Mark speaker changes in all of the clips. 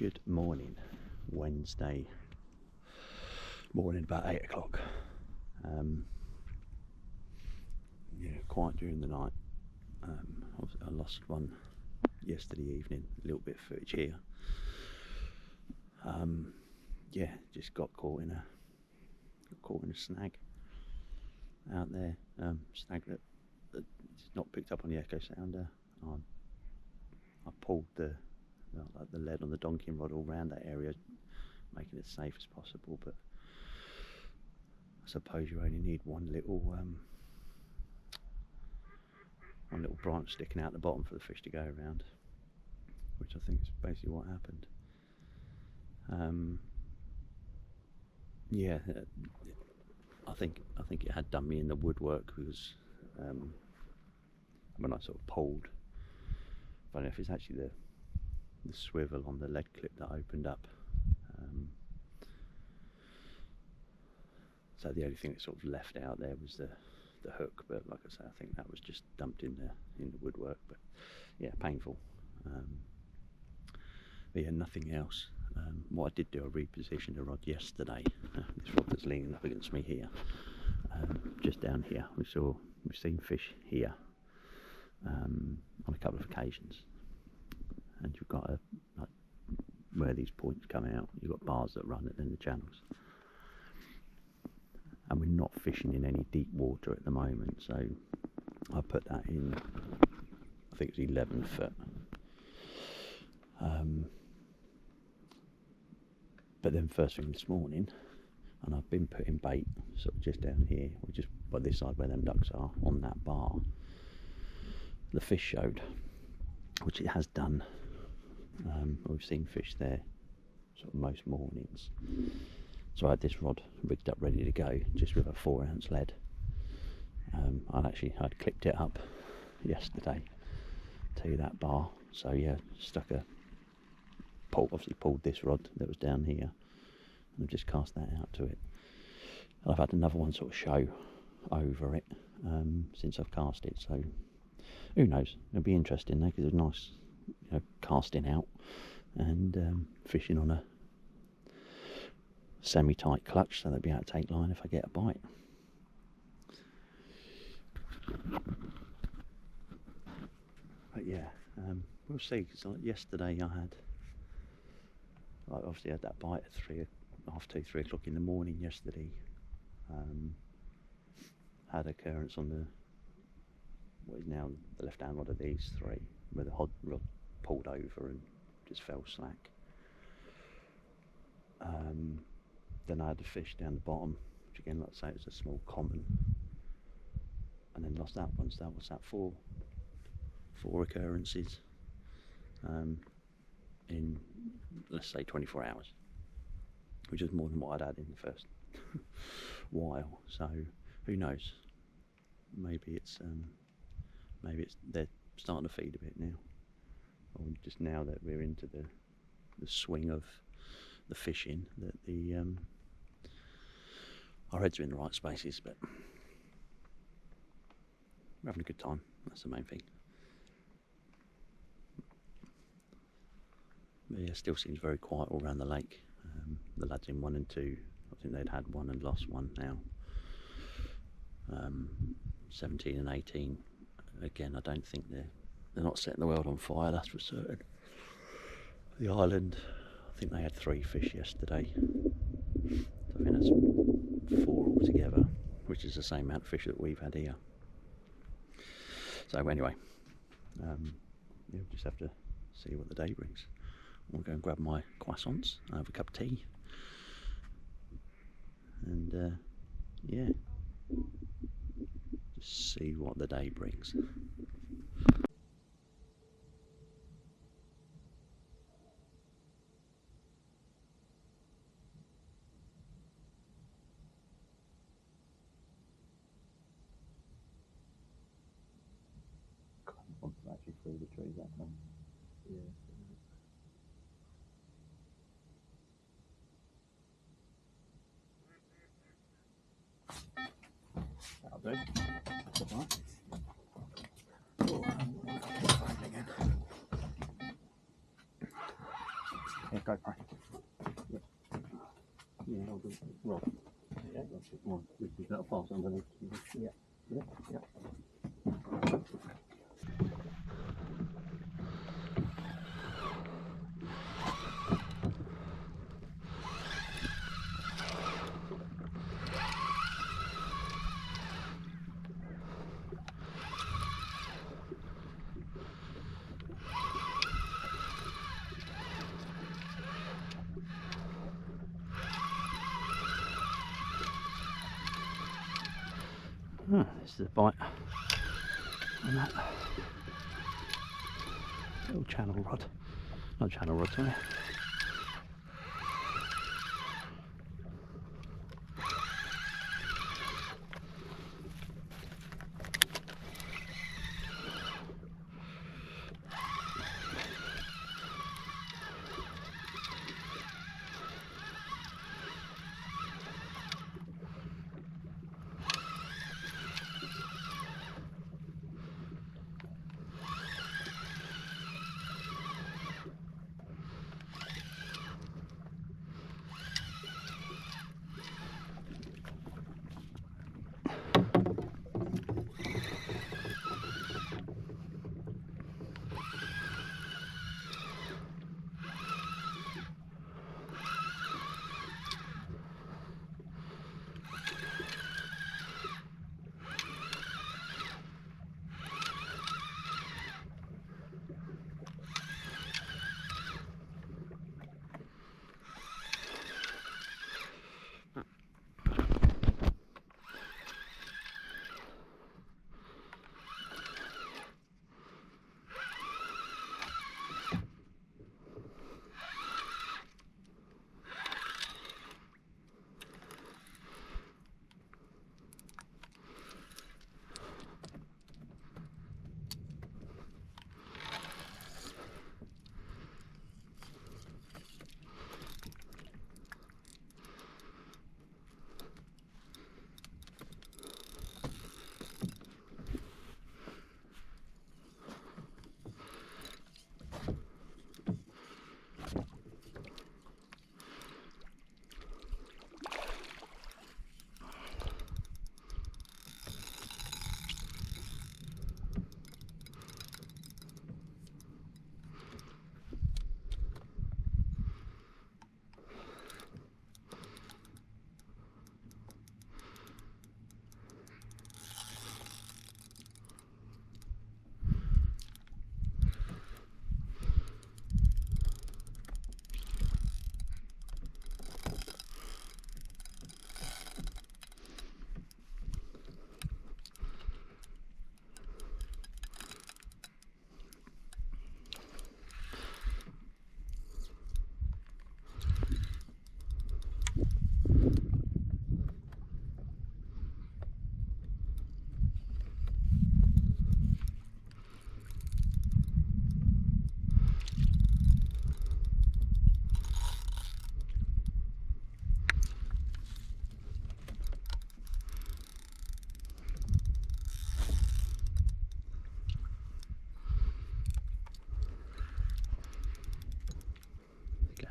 Speaker 1: Good morning, Wednesday morning, about 8 o'clock. Yeah, quiet during the night. Obviously I lost one yesterday evening, a little bit of footage here. Yeah, just got caught in a snag out there. Snag that's not picked up on the echo sounder. I pulled the lead on the donking rod all around that area, making it as safe as possible, but I suppose you only need one little branch sticking out the bottom for the fish to go around, which I think is basically what happened. Yeah, I think it had done me in the woodwork, because when I sort of pulled, I don't know if it's actually the swivel on the lead clip that opened up. So the only thing that sort of left out there was the hook, but like I say, I think that was just dumped in the woodwork. But yeah, painful. But yeah, nothing else. What I did do, I repositioned the rod yesterday. This rod that's leaning up against me here, just down here. We've seen fish here on a couple of occasions, and you've got where these points come out, you've got bars that run it in the channels. And we're not fishing in any deep water at the moment, so I put that in, I think it's 11 foot. But then first thing this morning, and I've been putting bait sort of just down here, which is by this side where them ducks are, on that bar. The fish showed, which it has done. We've seen fish there sort of most mornings. So I had this rod rigged up ready to go, just with a 4-ounce lead. I'd clipped it up yesterday to that bar. So yeah, obviously pulled this rod that was down here, and I've just cast that out to it. And I've had another one sort of show over it since I've cast it. So who knows? It'll be interesting there, because it's nice, casting out and fishing on a semi-tight clutch, so they'll be able to take line if I get a bite. But yeah, we'll see. Because yesterday I obviously had that bite at half 3 o'clock in the morning yesterday. Had occurrence on what is now the left hand rod of these three, where the rod pulled over and just fell slack. Then I had the fish down the bottom, which again, like I say, it was a small common, and then lost that one. So that was that four occurrences in, let's say, 24 hours, which is more than what I'd had in the first while. So who knows? Maybe it's they're starting to feed a bit now, or just now that we're into the swing of the fishing, that our heads are in the right spaces. But we're having a good time. That's the main thing. But yeah, still seems very quiet all around the lake. The lads in 1 and 2, I think they'd had one and lost one now. 17 and 18. Again, I don't think they're not setting the world on fire, that's for certain. The island, I think they had 3 fish yesterday. So I think that's 4 altogether, which is the same amount of fish that we've had here. So anyway, we'll just have to see what the day brings. I'll go and grab my croissants, have a cup of tea, and yeah, just see what the day brings. Actually through the trees that time. Yeah. That'll do. That's all right. Oh, again. Here go, Ray. Yeah, I'll do it. Well, yeah, that's it. Well, we've got a pass underneath. Yeah, yeah, yeah. This is a bite on that little channel rod. Not channel rod, sorry.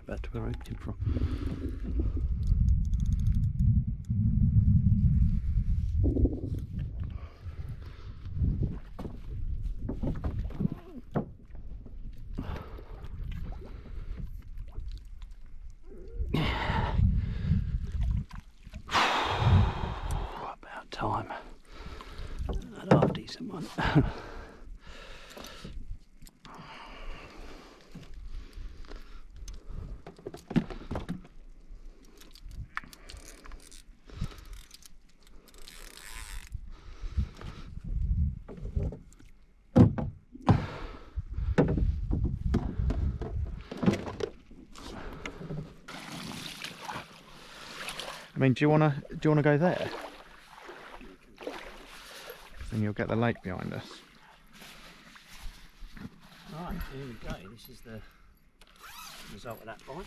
Speaker 1: Back to where I came from. About time. Another half decent one. I mean, do you wanna go there? Then you'll get the lake behind us. Right, here we go. This is the result of that bite.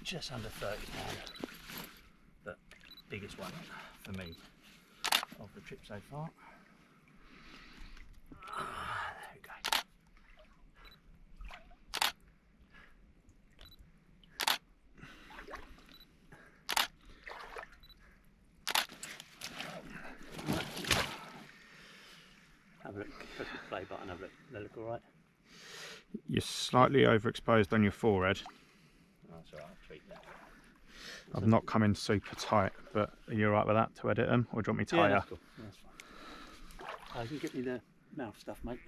Speaker 1: Just under 30 pounds, but biggest one for me of the trip so far. There we go. Have a look. Press the play button. Have a look. They look all right.
Speaker 2: You're slightly overexposed on your forehead.
Speaker 1: Oh, that's all right. I'll treat that.
Speaker 2: I've not come in super tight, but are you alright with that to edit them, or do you want me to tie
Speaker 1: that's cool. Yeah, that's fine. You can get me the mouth stuff, mate.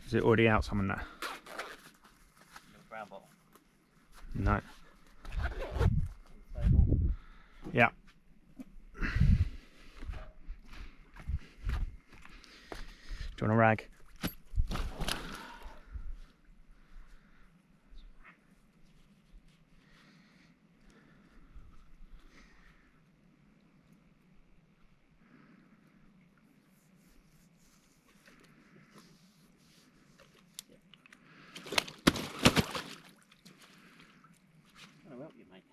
Speaker 2: Is it already out someone there?
Speaker 1: Brown bottle.
Speaker 2: No. Yeah. Do you want a rag?
Speaker 1: I'll help you, mate.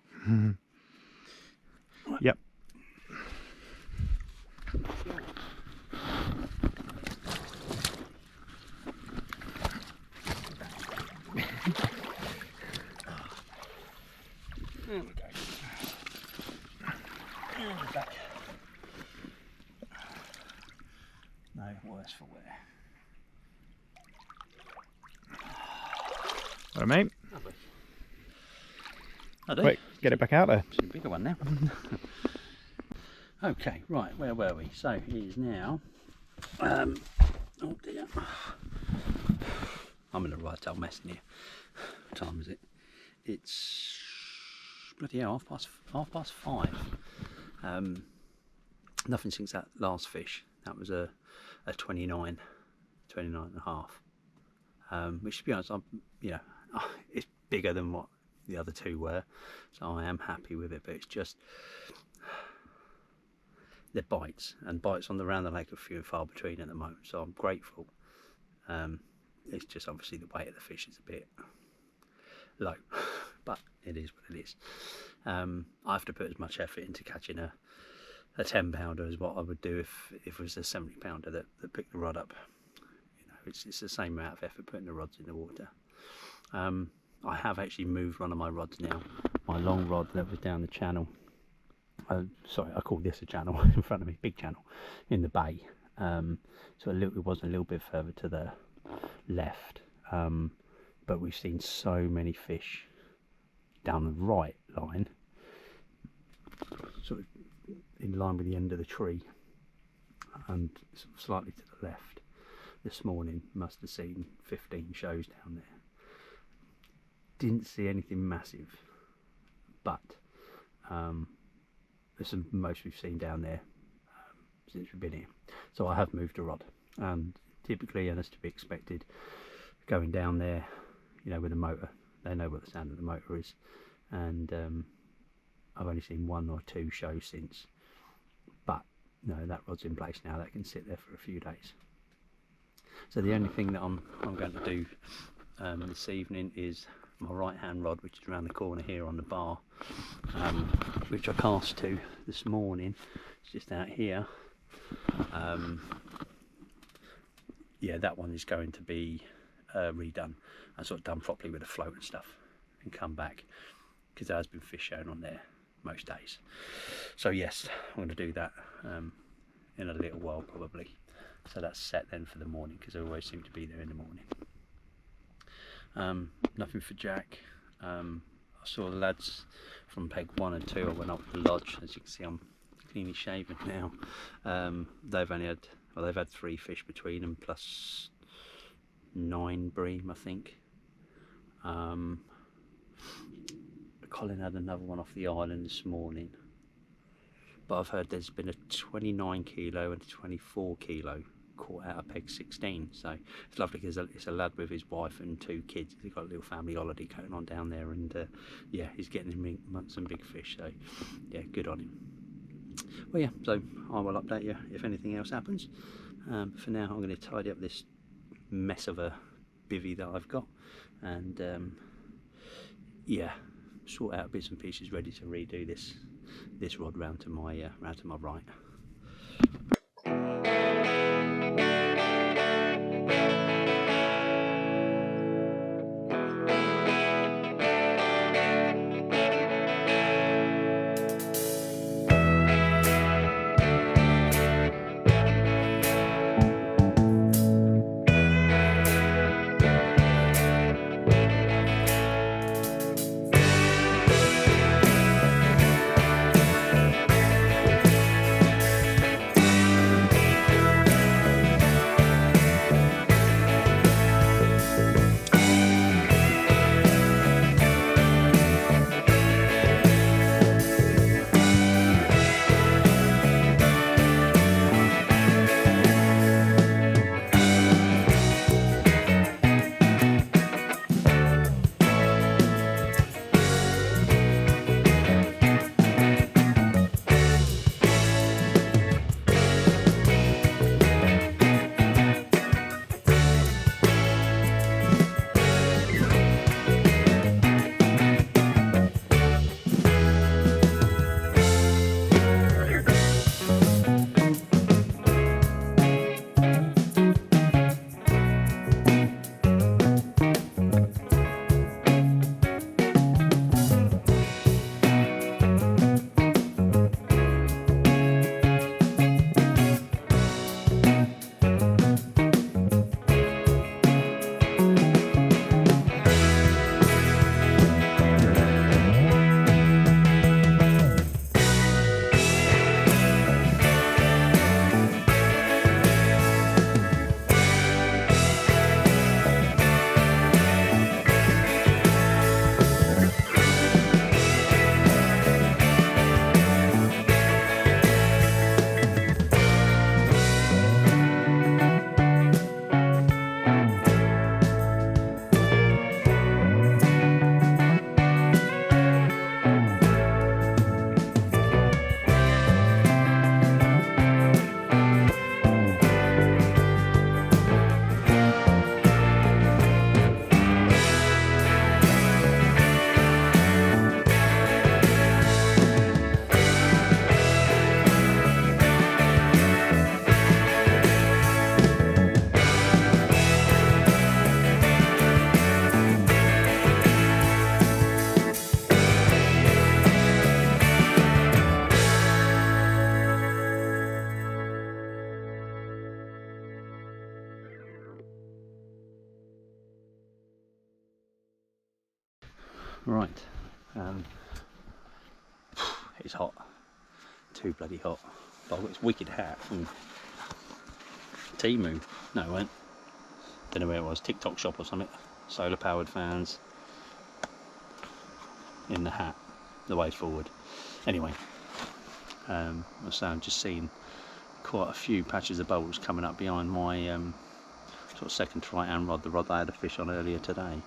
Speaker 2: Yep.
Speaker 1: There we go. And back. No worse for wear.
Speaker 2: Alright, mate.
Speaker 1: Lovely.
Speaker 2: Quick, get it back out there.
Speaker 1: It's a bigger one now. Okay, right, where were we? So it is now. Oh dear. I'm in a right old mess here. What time is it? It's bloody hell, half past 5. Nothing since that last fish. That was a 29 and a half. Which, to be honest, it's bigger than what the other two were, so I am happy with it. But it's just they're bites, and bites on the round the lake are few and far between at the moment. So I'm grateful. It's just obviously the weight of the fish is a bit low, but it is what it is. I have to put as much effort into catching a 10 pounder as what I would do if it was a 70 pounder that picked the rod up. You know, it's the same amount of effort putting the rods in the water. I have actually moved one of my rods now, my long rod that was down the channel. Sorry, I call this a channel in front of me, big channel in the bay. So it was a little bit further to the left, but we've seen so many fish down the right line, sort of in line with the end of the tree, and sort of slightly to the left. This morning must have seen 15 shows down there. Didn't see anything massive, but it's the most we've seen down there since we've been here. So I have moved a rod, and typically, and as to be expected, going down there, you know, with a motor, they know what the sound of the motor is, and I've only seen 1 or 2 shows since, but no, that rod's in place now. That can sit there for a few days. So the only thing that I'm going to do this evening is my right hand rod, which is around the corner here on the bar, which I cast to this morning. It's just out here. Yeah, that one is going to be redone and sort of done properly with the float and stuff, and come back, because there has been fish shown on there most days. So yes, I'm going to do that in a little while probably. So that's set then for the morning, because I always seem to be there in the morning. Nothing for Jack. I saw the lads from peg 1 and 2. I went up the lodge. As you can see, I'm cleanly shaven now. They've had 3 fish between them, plus 9 bream, I think. Colin had another one off the island this morning, but I've heard there's been a 29 kilo and a 24 kilo caught out of peg 16. So it's lovely, because it's a lad with his wife and 2 kids. He's got a little family holiday going on down there, and yeah, he's getting some big fish. So yeah, good on him. Well, yeah, so I will update you if anything else happens. For now, I'm going to tidy up this mess of a bivvy that I've got, and yeah, sort out bits and pieces ready to redo this rod round to my right. Right, it's hot, too bloody hot. But I've got this wicked hat from Temu. No, it went. Don't know where it was. TikTok shop or something. Solar powered fans in the hat. The way forward. Anyway, so I'm just seeing quite a few patches of bubbles coming up behind my sort of second to right hand rod, the rod I had a fish on earlier today.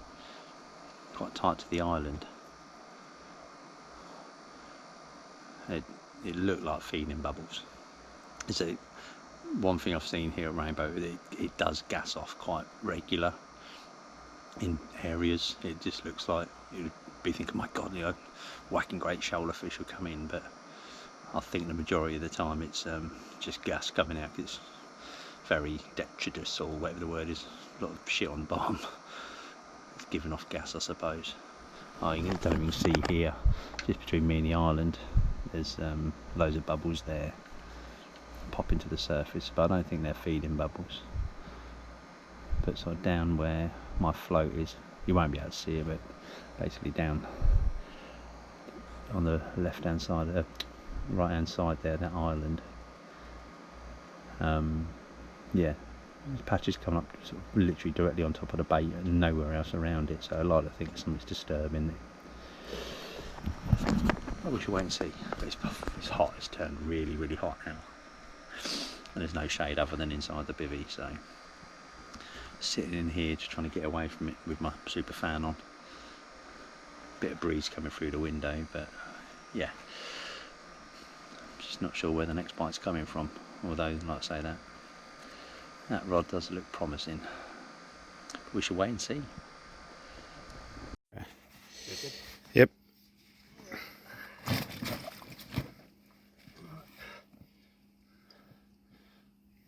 Speaker 1: Quite tight to the island. It looked like feeding bubbles. It's one thing I've seen here at Rainbow, it does gas off quite regular in areas. It just looks like you'd be thinking, my god, you know, whacking great shoulder fish will come in, but I think the majority of the time it's just gas coming out. It's very detritus, or whatever the word is, a lot of shit on the bottom. It's giving off gas, I suppose. I don't know if you can see here, just between me and the island, there's loads of bubbles there popping to the surface, but I don't think they're feeding bubbles. But sort of down where my float is, you won't be able to see it, but basically down on the left hand side, right hand side there, that island, yeah, there's patches coming up sort of literally directly on top of the bait and nowhere else around it, so I like to think something's disturbing it. I wish you wait and see, but it's hot, it's turned really, really hot now. And there's no shade other than inside the bivvy, so sitting in here just trying to get away from it with my super fan on. Bit of breeze coming through the window, but yeah, just not sure where the next bite's coming from, although like I say, that rod does look promising. We shall wait and see.
Speaker 2: Yep.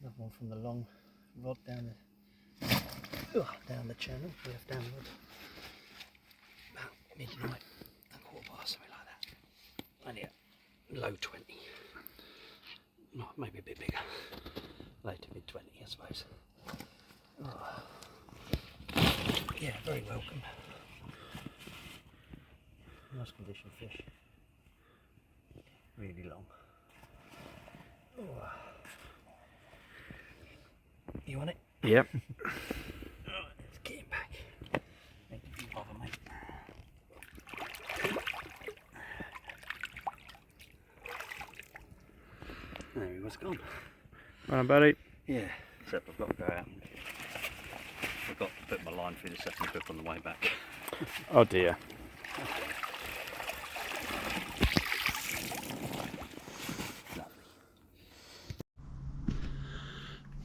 Speaker 1: Another one from the long rod down the channel, left downward. About midnight, a quarter past, something like that. Only a low 20. No, maybe a bit bigger. Low to mid 20, I suppose. Oh. Yeah, very welcome. Nice condition fish. Really long. Oh. You want it?
Speaker 2: Yep.
Speaker 1: Let's get him back. Thank you, bother, mate. There he was, gone.
Speaker 2: Right, buddy.
Speaker 1: Yeah, except I've got to go out and forgot to put my line through the second hook on the way back.
Speaker 2: Oh dear.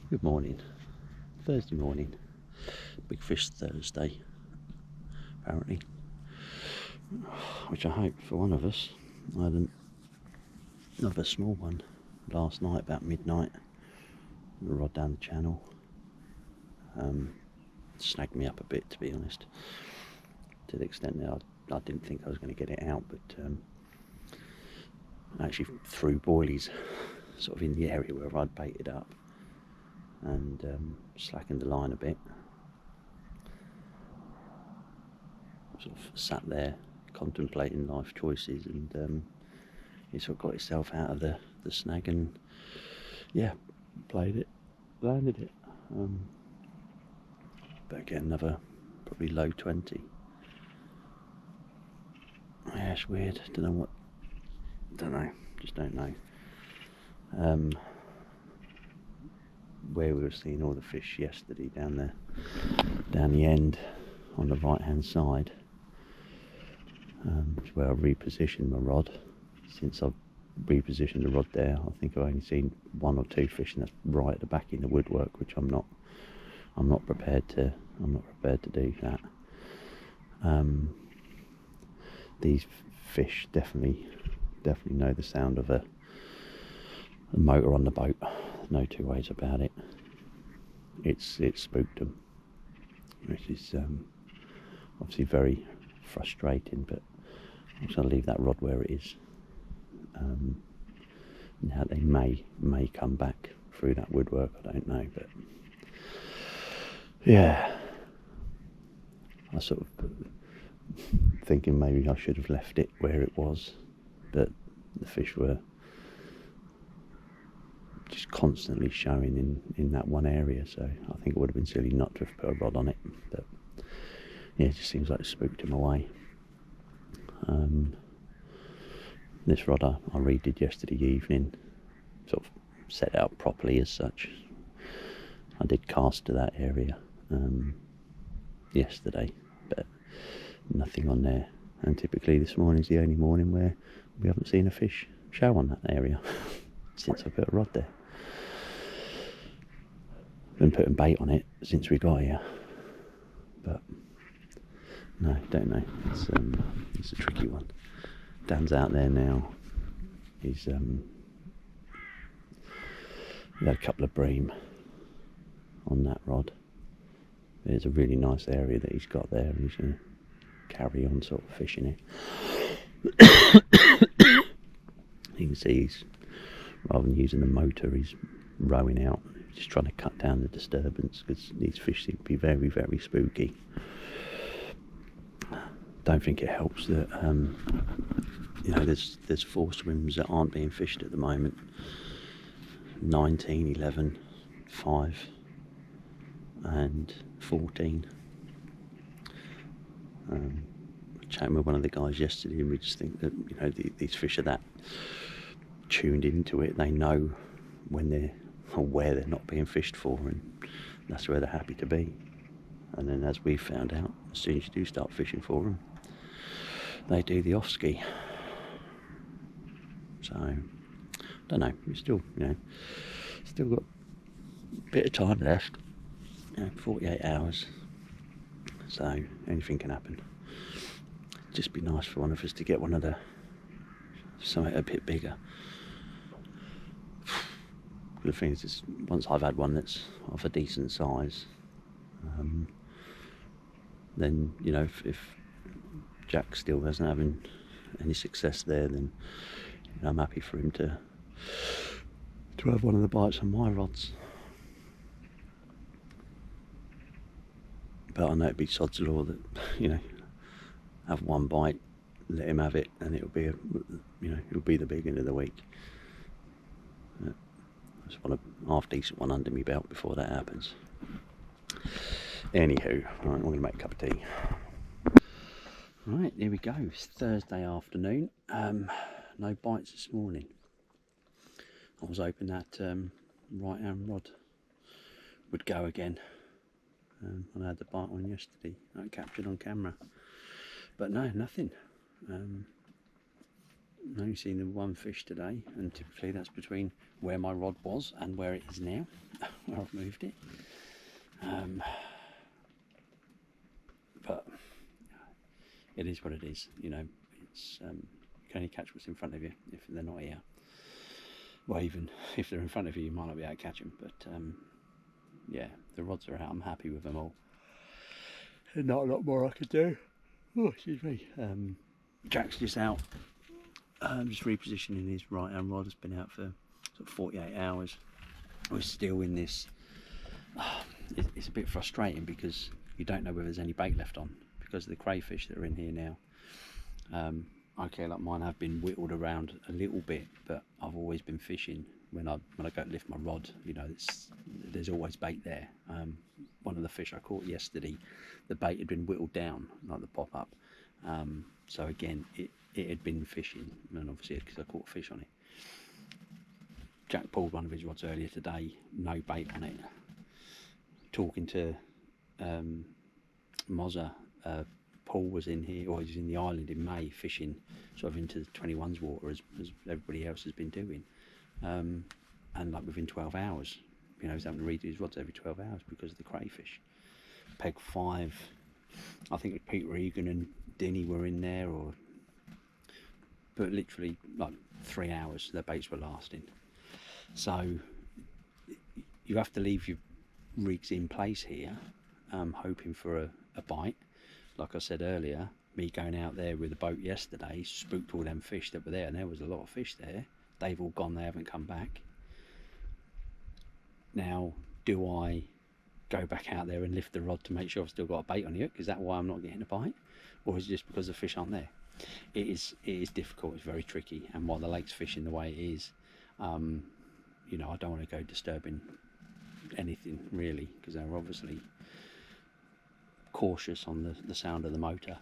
Speaker 1: Good morning. Thursday morning. Big Fish Thursday, apparently. Which I hope for one of us. I had another small one last night about midnight. A rod down the channel. Snagged me up a bit, to be honest. To the extent that I didn't think I was going to get it out, but I actually threw boilies sort of in the area where I'd baited up. And slackened the line a bit. Sort of sat there contemplating life choices, and he sort of got himself out of the snag, and yeah, played it, landed it. But again, another probably low 20. Yeah, it's weird. Don't know. Just don't know. Where we were seeing all the fish yesterday down the end on the right hand side, which is where I repositioned my rod. Since I've repositioned the rod there, I think I've only seen one or two fish, and that's right at the back in the woodwork, which I'm not prepared to do that. These fish definitely know the sound of a motor on the boat. No two ways about it. It spooked them, which is obviously very frustrating, but I'm just going to leave that rod where it is. Now they may come back through that woodwork, I don't know, but yeah, I sort of thinking maybe I should have left it where it was, but the fish were just constantly showing in that one area, so I think it would have been silly not to have put a rod on it. But yeah, it just seems like it spooked him away. This rod I redid yesterday evening, sort of set it up properly as such. I did cast to that area yesterday, but nothing on there. And typically this morning's the only morning where we haven't seen a fish show on that area since I put a rod there. Been putting bait on it since we got here, but no, don't know. It's a tricky one. Dan's out there now. He's had a couple of bream on that rod. There's a really nice area that he's got there, and he's going to carry on sort of fishing it. You can see he's, rather than using the motor, he's rowing out, just trying to cut down the disturbance, because these fish seem to be very, very spooky. Don't think it helps that you know, there's 4 swims that aren't being fished at the moment. 19, 11, 5 and 14. Chatting with one of the guys yesterday, and we just think that, you know, these fish are that tuned into it. They know when they're, or where they're not being fished for, and that's where they're happy to be. And then, as we found out, as soon as you do start fishing for them, they do the off ski. So, don't know. We still, you know, still got a bit of time left. You know, 48 hours. So anything can happen. Just be nice for one of us to get one of something a bit bigger. The thing is, once I've had one that's of a decent size, then, you know, if Jack still isn't having any success there, then, you know, I'm happy for him to have one of the bites on my rods. But I know it'd be sod's law that, you know, have one bite, let him have it, and it'll be it'll be the big end of the week. I just want a half decent one under my belt before that happens. Anywho, right, I'm going to make a cup of tea. Right, here we go. It's Thursday afternoon. No bites this morning. I was hoping that right hand rod would go again. I had the bite on yesterday, I captured on camera, but no, nothing. Only seen the one fish today, and typically that's between where my rod was and where it is now, where I've moved it. But it is what it is, you know. It's you can only catch what's in front of you if they're not here. Well, even if they're in front of you, you might not be able to catch them. But yeah, the rods are out. I'm happy with them all. There's not a lot more I could do. Oh, excuse me. Jack's just out. Just repositioning his right hand rod. Has been out for sort of 48 hours. We're still in this. It's a bit frustrating because you don't know whether there's any bait left on because of the crayfish that are in here now. Okay, like mine have been whittled around a little bit, but I've always been fishing when I go to lift my rod. You know, there's always bait there. One of the fish I caught yesterday, the bait had been whittled down, like the pop-up. So again, it had been fishing, and obviously because I caught fish on it. Jack pulled one of his rods earlier today, no bait on it. Talking to Mozza, Paul was in here, or he was in the island in May fishing sort of into the 21's water as everybody else has been doing. And like within 12 hours, you know, he's having to redo his rods every 12 hours because of the crayfish. Peg 5, I think Pete Regan and Denny were in there, but literally like 3 hours their baits were lasting. So you have to leave your rigs in place here, hoping for a bite. Like I said earlier, me going out there with a boat yesterday spooked all them fish that were there, and there was a lot of fish there. They've all gone, they haven't come back. Now, do I go back out there and lift the rod to make sure I've still got a bait on the hook? Is that why I'm not getting a bite, or is it just because the fish aren't there? It is difficult. It's very tricky, and while the lake's fishing the way it is, you know, I don't want to go disturbing anything really, because they're obviously cautious on the sound of the motor.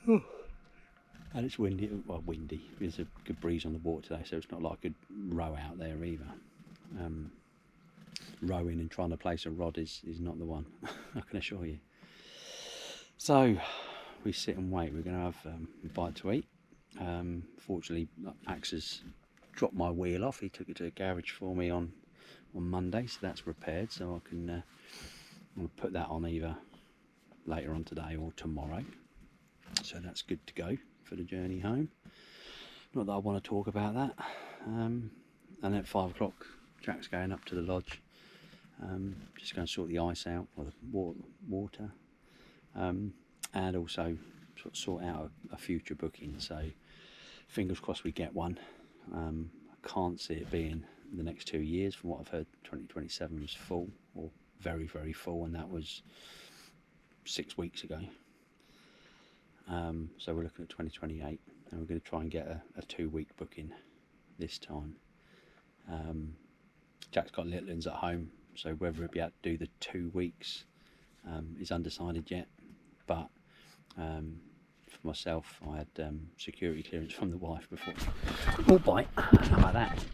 Speaker 1: And it's windy. Well, windy. There's a good breeze on the water today, so it's not like I could row out there either. Rowing and trying to place a rod is not the one, I can assure you. So we sit and wait. We're going to have a bite to eat. Fortunately, Max has dropped my wheel off. He took it to a garage for me on Monday, so that's repaired, so I can I'll put that on either later on today or tomorrow, so that's good to go for the journey home. Not that I want to talk about that. And at 5 o'clock Jack's going up to the lodge, just going to sort the ice out, or the water, and also sort out a future booking, so fingers crossed we get one. I can't see it being the next 2 years. From what I've heard, 2027 was full, or very, very full, and that was 6 weeks ago. So we're looking at 2028, and we're going to try and get a 2-week booking this time. Jack's got little ones at home, so whether he'll be able to do the 2 weeks is undecided yet, but for myself, I had security clearance from the wife before. Oh, bite! How about that?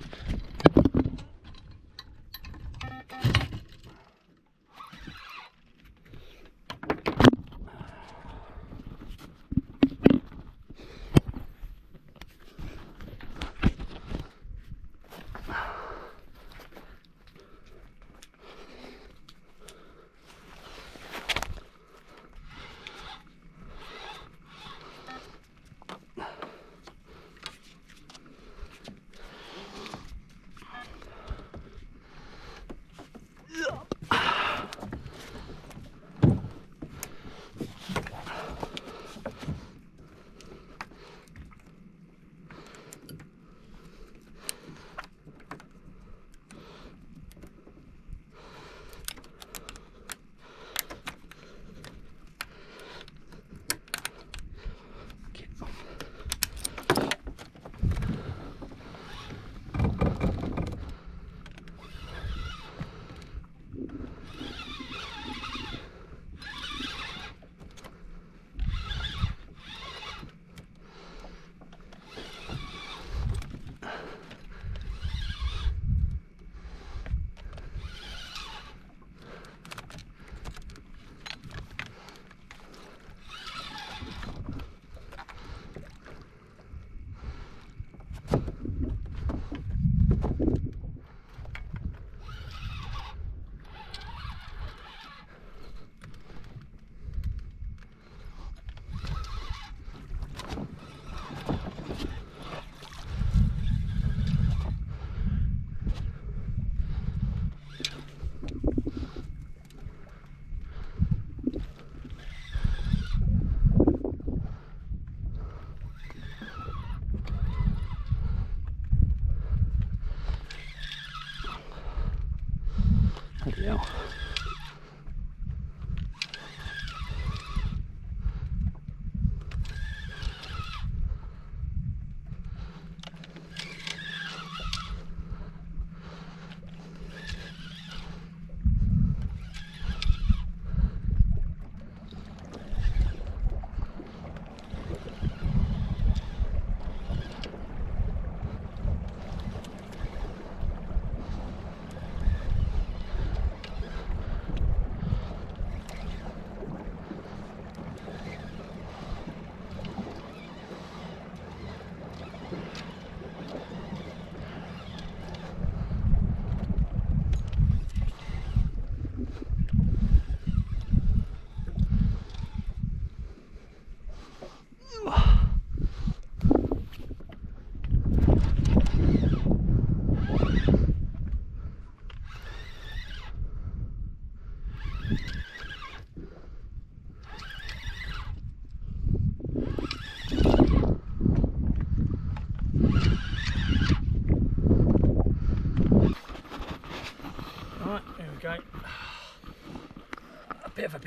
Speaker 1: Bloody hell.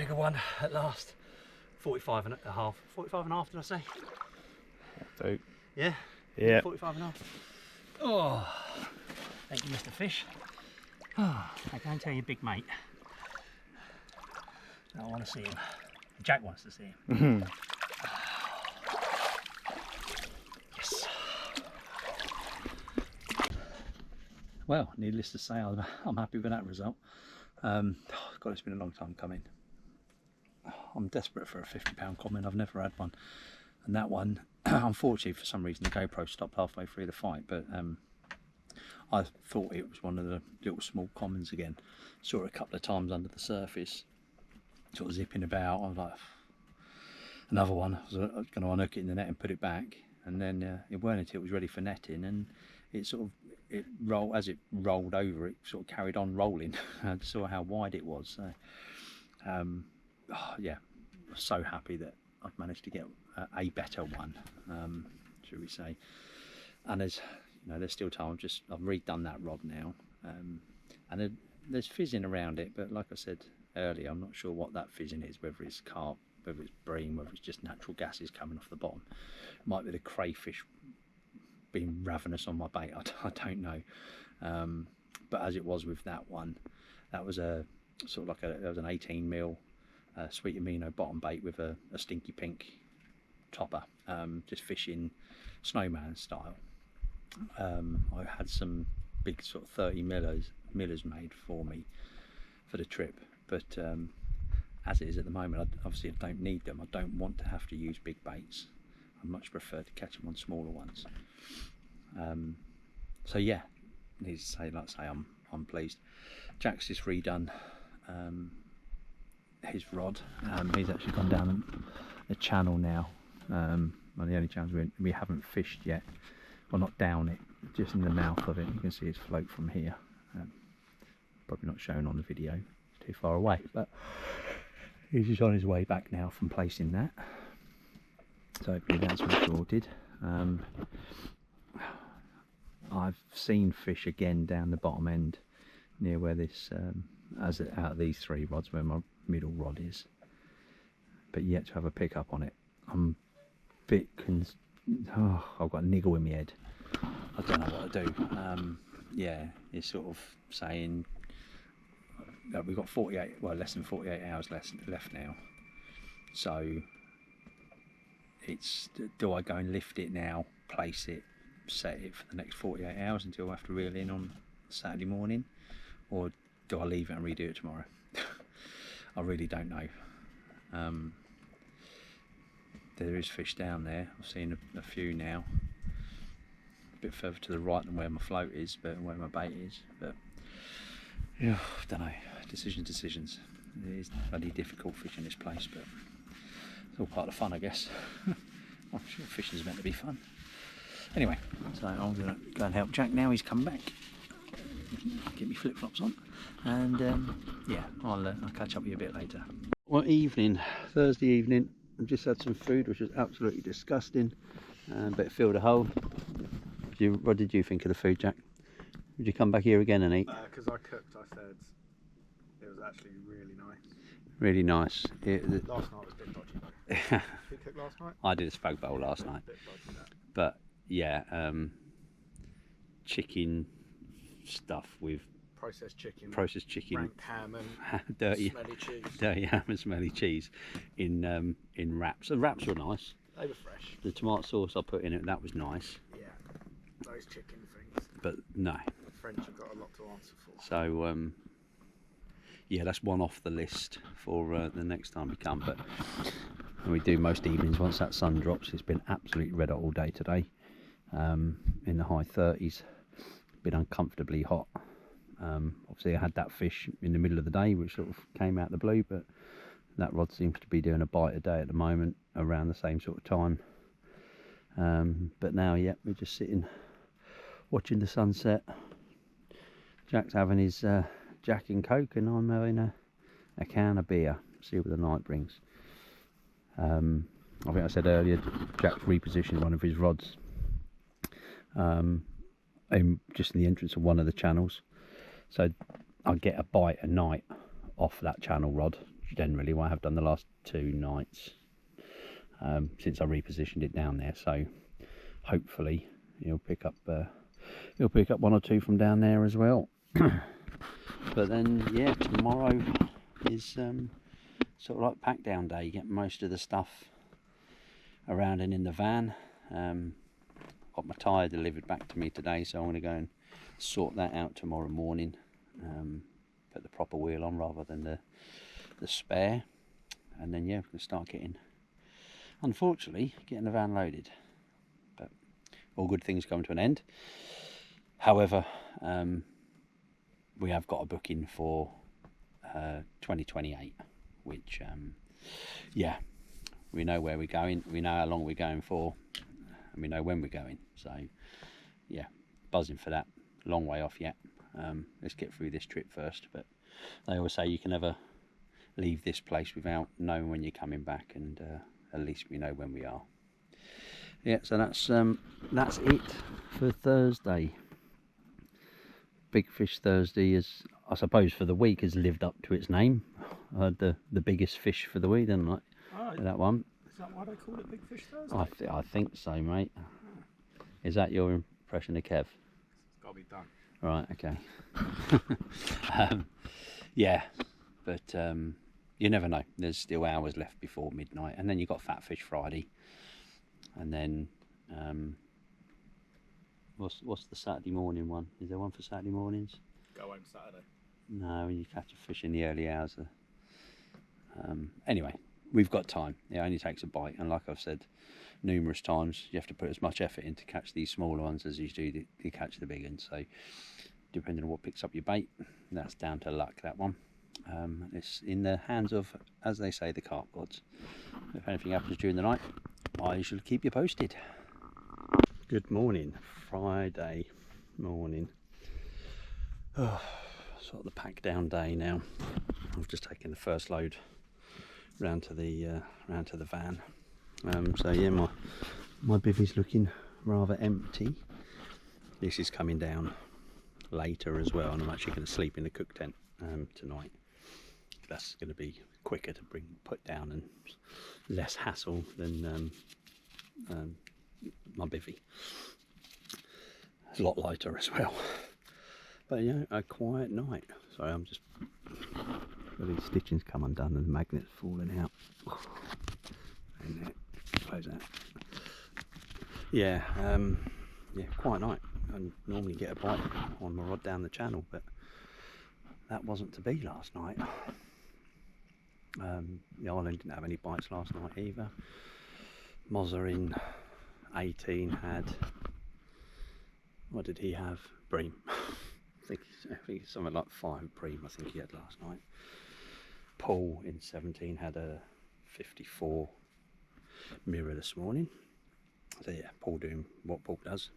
Speaker 1: bigger one at last. 45 and a half. 45 and a half, did I say?
Speaker 2: So,
Speaker 1: Yeah?
Speaker 2: yeah.
Speaker 1: 45 and a half. Oh, thank you, Mr. Fish. Oh, I can't tell you, big mate. I want to see him. Jack wants to see him. Yes. Well, needless to say, I'm happy with that result. God, it's been a long time coming. I'm desperate for a £50 common. I've never had one, and that one, unfortunately, for some reason, the GoPro stopped halfway through the fight. But I thought it was one of the little small commons again. Saw it a couple of times under the surface, sort of zipping about. I was like, another one. I was going to unhook it in the net and put it back, and then it weren't until it was ready for netting, and it sort of as it rolled over, it sort of carried on rolling. I saw how wide it was. So, yeah, so happy that I've managed to get a better one, should we say? And there's still time. I've redone that rod now, and there's fizzing around it, but like I said earlier, I'm not sure what that fizzing is, whether it's carp, whether it's bream, whether it's just natural gases coming off the bottom. It might be the crayfish being ravenous on my bait, I don't know. But as it was with that one, that was a sort of like that was an 18mm sweet amino bottom bait with a stinky pink topper, just fishing snowman style. I had some big sort of 30 millers made for me for the trip, but as it is at the moment, obviously I don't need them. I don't want to have to use big baits. I much prefer to catch them on smaller ones. So yeah, needs to say, like I say, I'm pleased. Jack's just redone his rod. He's actually gone down a channel now. One of the only channels we haven't fished yet. Well, not down it, just in the mouth of it. You can see his float from here. Probably not shown on the video, too far away, but he's just on his way back now from placing that. So hopefully that's been sorted. I've seen fish again down the bottom end near where this, out of these three rods, where my middle rod is, but yet to have a pick up on it. I'm a bit I've got a niggle in my head. I don't know what to do. Yeah, it's sort of saying that we've got less than 48 hours left now. So it's, do I go and lift it now, place it, set it for the next 48 hours until I have to reel in on Saturday morning, or do I leave it and redo it tomorrow? I really don't know. There is fish down there. I've seen a few now, a bit further to the right than where my float is, but where my bait is. But yeah, I don't know. Decisions. It is bloody difficult fishing this place, but it's all part of the fun, I guess. I'm sure fishing is meant to be fun. Anyway, so I'm going to go and help Jack now. He's come back. Get me flip-flops on, and yeah, I'll catch up with you a bit later. Well, Thursday evening. I've just had some food which was absolutely disgusting, but it filled a hole. What did you think of the food, Jack? Would you come back here again and eat?
Speaker 2: Because I cooked, I said it was actually really nice.
Speaker 1: Really nice.
Speaker 2: Last night was a bit dodgy though. Did you cook last night?
Speaker 1: I did a spag bowl last night.
Speaker 2: A bit dodgy, that.
Speaker 1: But yeah, chicken stuff with
Speaker 2: processed chicken,
Speaker 1: rank
Speaker 2: ham and smelly cheese.
Speaker 1: Dirty ham and smelly cheese in wraps. The wraps were nice.
Speaker 2: They were fresh.
Speaker 1: The tomato sauce I put in it, that was nice.
Speaker 2: Yeah, those chicken things.
Speaker 1: But no.
Speaker 2: The French have got a lot to answer for.
Speaker 1: So yeah, that's one off the list for the next time we come. But we do most evenings once that sun drops. It's been absolutely red hot all day today, in the high 30s. Been uncomfortably hot. Obviously I had that fish in the middle of the day which sort of came out of the blue, but that rod seems to be doing a bite a day at the moment around the same sort of time. But now, yeah, we're just sitting watching the sunset. Jack's having his Jack and Coke, and I'm having a can of beer. See what the night brings. I think I said earlier, Jack's repositioned one of his rods just in the entrance of one of the channels, so I get a bite a night off that channel rod generally what I have done the last 2 nights since I repositioned it down there. So hopefully he'll pick up 1 or 2 from down there as well. But then yeah, tomorrow is sort of like pack down day. You get most of the stuff around and in the van. Got my tyre delivered back to me today, so I'm going to go and sort that out tomorrow morning. Put the proper wheel on rather than the spare, and then yeah, we can start unfortunately getting the van loaded. But all good things come to an end. However, we have got a booking for 2028, which yeah, we know where we're going, we know how long we're going for, and we know when we're going. So yeah, buzzing for that. Long way off yet. Let's get through this trip first. But they always say you can never leave this place without knowing when you're coming back, and at least we know when we are. Yeah, so that's it for Thursday. Big Fish Thursday is, I suppose, for the week has lived up to its name. I had the biggest fish for the week, didn't I?
Speaker 2: Oh,
Speaker 1: that one.
Speaker 2: Is that why they call it Big Fish Thursday?
Speaker 1: I think so, mate. Is that your impression of Kev?
Speaker 2: It's got to be done.
Speaker 1: Right, okay. Yeah, but you never know. There's still hours left before midnight, and then you've got Fat Fish Friday, and then what's the Saturday morning one? Is there one for Saturday mornings?
Speaker 2: Go home Saturday.
Speaker 1: No, you catch a fish in the early hours. Anyway, we've got time. It only takes a bite, and like I've said numerous times, you have to put as much effort in to catch these smaller ones as you do to catch the big ones. So depending on what picks up your bait, that's down to luck, that one. It's in the hands of, as they say, the carp gods. If anything happens during the night, I shall keep you posted. Good morning, Friday morning. Sort of the pack down day now. I've just taken the first load round to the van. So yeah, my bivvy's looking rather empty. This is coming down later as well, and I'm actually going to sleep in the cook tent tonight. That's going to be quicker to put down and less hassle than my bivvy. It's a lot lighter as well. But yeah, a quiet night. Sorry, I'm just got these stitchings come undone and the magnet's falling out. And there, close that. Yeah, yeah, quiet night. I normally get a bite on my rod down the channel, but that wasn't to be last night. The island didn't have any bites last night either. Mozza in 18 had, what did he have? Bream. I think it's something like 5 bream I think he had last night. Paul in 17 had a 54 mirror this morning. So yeah, Paul doing what Paul does.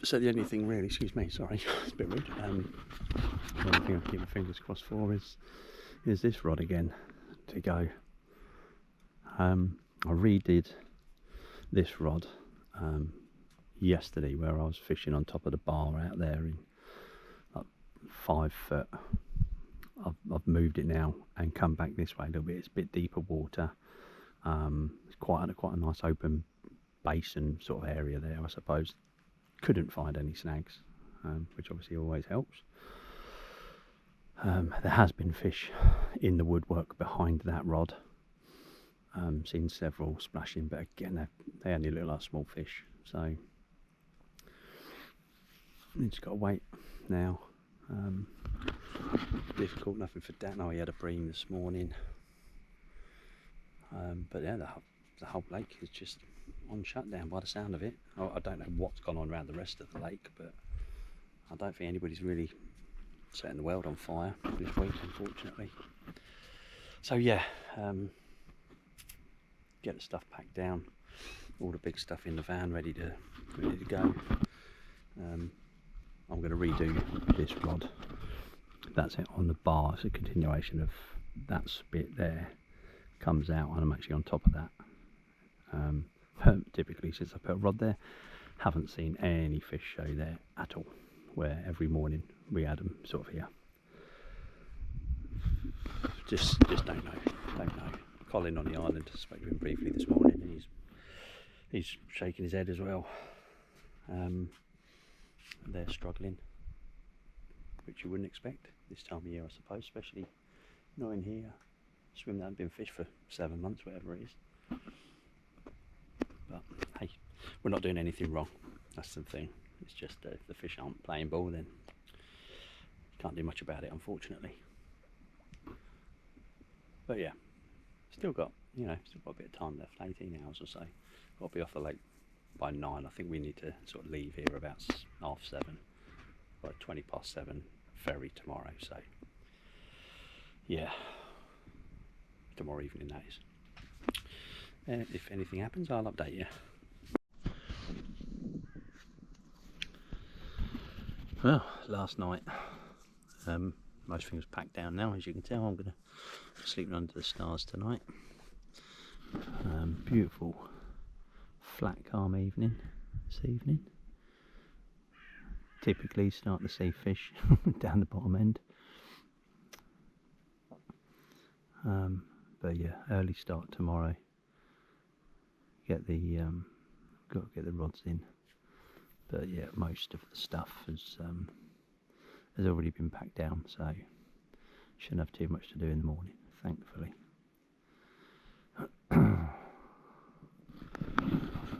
Speaker 1: So the only thing really, excuse me, sorry, it's a bit rude. The only thing I keep my fingers crossed for is this rod again to go. I redid this rod yesterday, where I was fishing on top of the bar out there in like 5 foot. I've moved it now and come back this way a little bit. It's a bit deeper water. It's quite a nice open basin sort of area there, I suppose. Couldn't find any snags, which obviously always helps. There has been fish in the woodwork behind that rod. Seen several splashing, but again they only look like small fish, so you just got to wait now. Difficult, nothing for Dan. Oh, he had a bream this morning, but yeah, the whole lake is just on shutdown by the sound of it. I don't know what's gone on around the rest of the lake, but I don't think anybody's really setting the world on fire this week, unfortunately. So yeah, get the stuff packed down, all the big stuff in the van ready to go. I'm going to redo this rod. That's it on the bar. It's a continuation of that bit there, comes out, and I'm actually on top of that. Typically, since I put a rod there, haven't seen any fish show there at all, where every morning we had them sort of here. Just don't know. Colin on the island, spoke to him briefly this morning, and he's shaking his head as well. They're struggling, which you wouldn't expect this time of year, I suppose, especially not in here. Swim that hadn't been fished for 7 months, whatever it is. But hey, we're not doing anything wrong. That's the thing. It's just if the fish aren't playing ball, then you can't do much about it, unfortunately. But yeah, still got a bit of time left, 18 hours or so. Got to be off the lake by 9. I think we need to sort of leave here about 7:30. Got 7:20 ferry tomorrow, so yeah, tomorrow evening that is. If anything happens, I'll update you. Well, last night, most things packed down now, as you can tell. I'm going to be sleeping under the stars tonight. Beautiful, flat, calm evening this evening. Typically start to see fish down the bottom end. But yeah, early start tomorrow. Got to get the rods in. But yeah, most of the stuff has already been packed down, so shouldn't have too much to do in the morning, thankfully.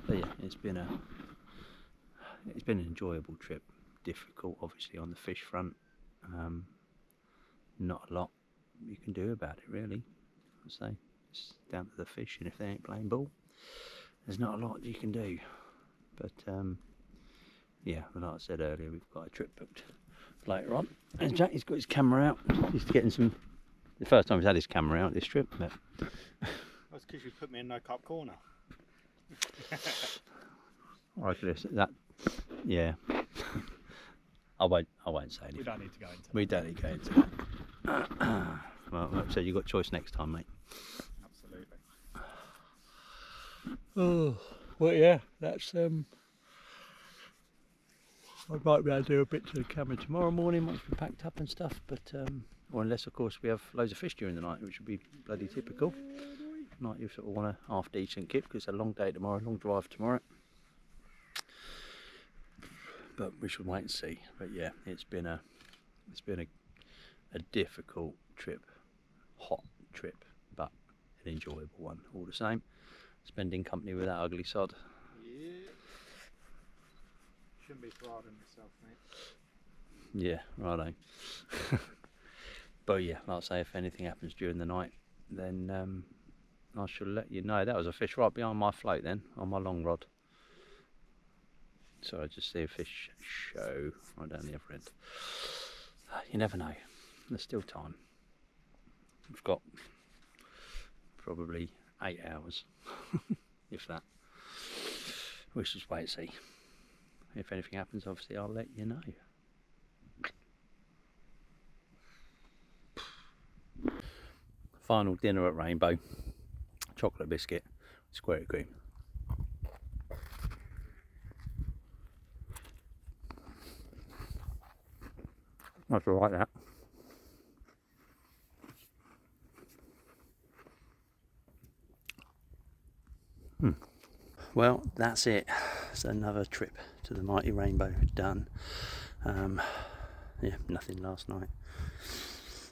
Speaker 1: But yeah, it's been an enjoyable trip. Difficult, obviously, on the fish front. Not a lot you can do about it, really. I'd say it's down to the fish, and if they ain't playing ball, there's not a lot you can do. But yeah, like I said earlier, we've got a trip booked later on. And Jackie's got his camera out. He's getting some. The first time he's had his camera out this trip, but
Speaker 2: That's because you put me in no cup corner.
Speaker 1: I could that. Yeah. I won't say anything.
Speaker 2: We don't need to go into that.
Speaker 1: We don't need to go into that. Well, like I said, you've got choice next time, mate.
Speaker 2: Absolutely.
Speaker 1: Oh, well, yeah, that's I might be able to do a bit to the camera tomorrow morning once we're packed up and stuff, but or unless of course we have loads of fish during the night, which would be bloody typical. Might you sort of want a half decent kit because it's a long day tomorrow, long drive tomorrow. But we should wait and see. But yeah, it's been a difficult trip, hot trip, but an enjoyable one all the same. Spending company with that ugly sod.
Speaker 2: Yeah. Shouldn't be too hard on yourself, mate.
Speaker 1: Yeah, righto. But yeah, like I say, if anything happens during the night, then I shall let you know. That was a fish right behind my float then, on my long rod. So I just see a fish show right down the other end. You never know. There's still time. We've got probably 8 hours, if that. We'll just wait and see. If anything happens, obviously I'll let you know. Final dinner at Rainbow. Chocolate biscuit, square cream. That's all right, that. Well, that's it. It's another trip to the mighty Rainbow done. Yeah, nothing last night.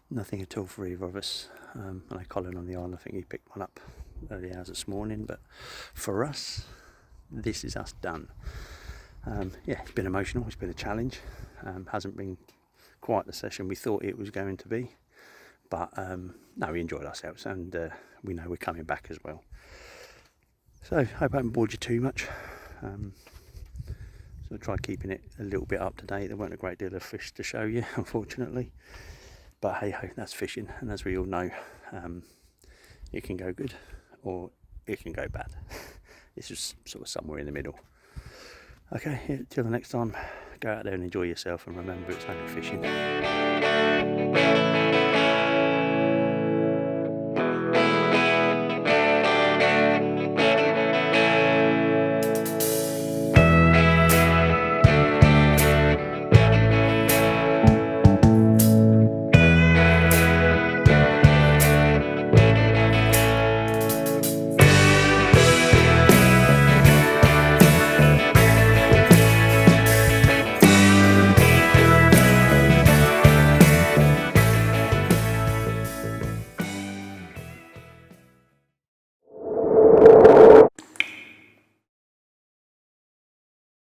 Speaker 1: Nothing at all for either of us. I know Colin on the island, I think he picked one up early hours this morning, but for us, this is us done. Yeah, it's been emotional, it's been a challenge. Hasn't been quite the session we thought it was going to be, but no, we enjoyed ourselves, and we know we're coming back as well. So I hope I haven't bored you too much. So I tried keeping it a little bit up to date. There weren't a great deal of fish to show you, unfortunately, but hey ho, that's fishing, and as we all know, it can go good or it can go bad. This is sort of somewhere in the middle. Okay, till the next time, go out there and enjoy yourself, and remember, it's only fishing.